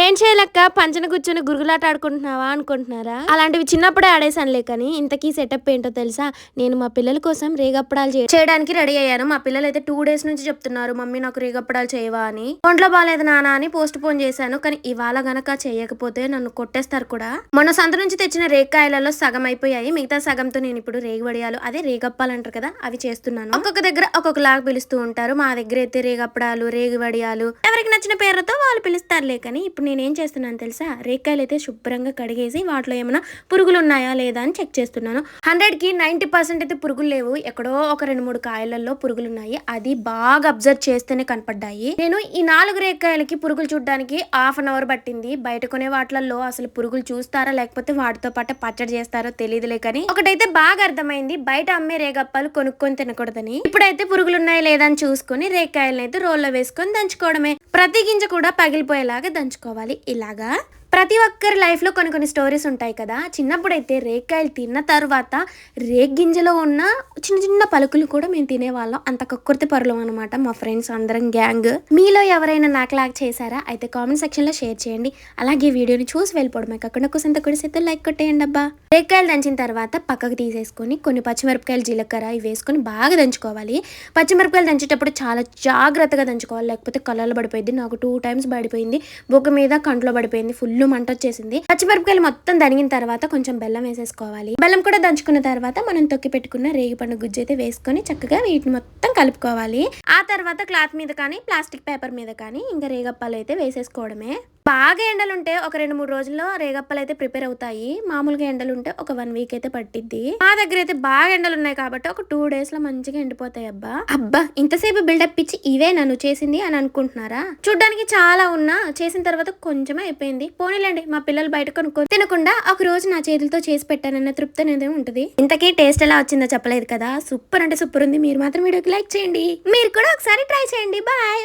ఏం చేయలేక పంచన కూర్చొని గురుగులాట ఆడుకుంటున్నావా అనుకుంటున్నారా? అలాంటివి చిన్నప్పుడే ఆడేసానులే. కానీ ఇంతకీ సెటప్ ఏంటో తెలుసా? నేను మా పిల్లల కోసం రేగప్పడాలు చేయడానికి రెడీ అయ్యాను. మా పిల్లలు అయితే 2 డేస్ నుంచి చెప్తున్నారు, మమ్మీ నాకు రేగప్పడాలు చేయవా అని. ఒంట్లో బాగాలేదు నాన్న అని పోస్ట్ పోన్ చేశాను. కానీ ఇవాళ గనక చేయకపోతే నన్ను కొట్టేస్తారు కూడా. మొన్న సంత నుంచి తెచ్చిన రేగకాయలలో సగం అయిపోయాయి. మిగతా సగంతో నేను ఇప్పుడు రేగివడియాలు, అదే రేగప్పాలు అంటారు కదా, అవి చేస్తున్నాను. ఒక్కొక్క దగ్గర ఒక్కొక్కలాగా పిలుస్తూ ఉంటారు. మా దగ్గర అయితే రేగప్పడాలు, రేగివడియాలు, ఎవరికి నచ్చిన పేరుతో వాళ్ళు పిలుస్తారులే. కానీ ఇప్పుడు నేనేం చేస్తున్నాను తెలుసా? రేక్కాయలు అయితే శుభ్రంగా కడిగేసి వాటిలో ఏమైనా పురుగులు ఉన్నాయా లేదా అని చెక్ చేస్తున్నాను. 100కి 90% అయితే పురుగులు లేవు. ఎక్కడో ఒక 2-3 కాయలలో పురుగులు ఉన్నాయి. అది బాగా అబ్జర్వ్ చేస్తేనే కనపడ్డాయి. నేను ఈ 4 రేక్కాయలకి పురుగులు చూడడానికి ½ అన్ అవర్ పట్టింది. బయట కొనే వాటిలలో అసలు పురుగులు చూస్తారా లేకపోతే వాటితో పాటు పచ్చడి చేస్తారో తెలియదులే. కానీ ఒకటైతే బాగా అర్థమైంది, బయట అమ్మే రేగప్పాలు కొనుక్కొని తినకూడదని. ఇప్పుడైతే పురుగులు ఉన్నాయి లేదా అని చూసుకొని రేక్కాయలను అయితే రోల్లో వేసుకొని దంచుకోవడమే. ప్రతి గింజ కూడా పగిలిపోయేలాగా దంచుకోవాలి. ఇలాగా ప్రతి ఒక్కరి లైఫ్లో కొన్ని స్టోరీస్ ఉంటాయి కదా. చిన్నప్పుడైతే రేక్కాయలు తిన్న తర్వాత రేగ్గింజలో ఉన్న చిన్న చిన్న పలుకులు కూడా మేము తినేవాళ్ళం. అంత కక్కుర్తి పరులం అనమాట మా ఫ్రెండ్స్ అందరం గ్యాంగ్. మీలో ఎవరైనా నాకులాగా చేశారా? అయితే కామెంట్ సెక్షన్లో షేర్ చేయండి. అలాగే వీడియోని చూసి వెళ్ళిపోవడమే కాకుండా కుసంత కొడిసేతో లైక్ కొట్టేయండి అబ్బా. రేక్కాయలు దంచిన తర్వాత పక్కకు తీసేసుకొని కొన్ని పచ్చిమిరపకాయలు, జీలకర్ర ఇవి వేసుకొని బాగా దంచుకోవాలి. పచ్చిమిరపకాయలు దంచేటప్పుడు చాలా జాగ్రత్తగా దంచుకోవాలి, లేకపోతే కళ్ళలో పడిపోయింది. నాకు 2 టైమ్స్ పడిపోయింది. బొగ్గ మీద కంట్లో పడిపోయింది. ఫుల్ మంట వచ్చేసింది. పచ్చిమిరపకాయలు మొత్తం దనిగిన తర్వాత కొంచెం బెల్లం వేసేసుకోవాలి. బెల్లం కూడా దంచుకున్న తర్వాత మనం తొక్కి పెట్టుకున్న రేగిపండు గుజ్జు అయితే వేసుకొని చక్కగా వీటిని మొత్తం కలుపుకోవాలి. ఆ తర్వాత క్లాత్ మీద కానీ ప్లాస్టిక్ పేపర్ మీద కానీ ఇంకా రేగప్పాలు అయితే వేసేసుకోవడమే. బాగా ఎండలుంటే ఒక 2-3 రోజుల్లో రేగప్పలు అయితే ప్రిపేర్ అవుతాయి. మామూలుగా ఎండలుంటే ఒక 1 వీక్ అయితే పట్టిద్ది. మా దగ్గర అయితే బాగా ఎండలు ఉన్నాయి కాబట్టి ఒక 2 days లో మంచిగా ఎండిపోతాయి. అబ్బా ఇంతసేపు బిల్డప్ ఇచ్చి ఇవే నన్ను చేసింది అని అనుకుంటున్నారా? చూడ్డానికి చాలా ఉన్నా చేసిన తర్వాత కొంచెమే అయిపోయింది. పోనీలేండి, మా పిల్లలు బయట కొనుక్కొని తినకుండా ఒక రోజు నా చేతులతో చేసి పెట్టానన్న తృప్తి అనేది ఉంటుంది. ఇంతకీ టేస్ట్ ఎలా వచ్చిందో చెప్పలేదు కదా. సూపర్ అంటే సూపర్ ఉంది. మీరు మాత్రం వీడియోకి లైక్ చేయండి. మీరు కూడా ఒకసారి ట్రై చేయండి. బాయ్.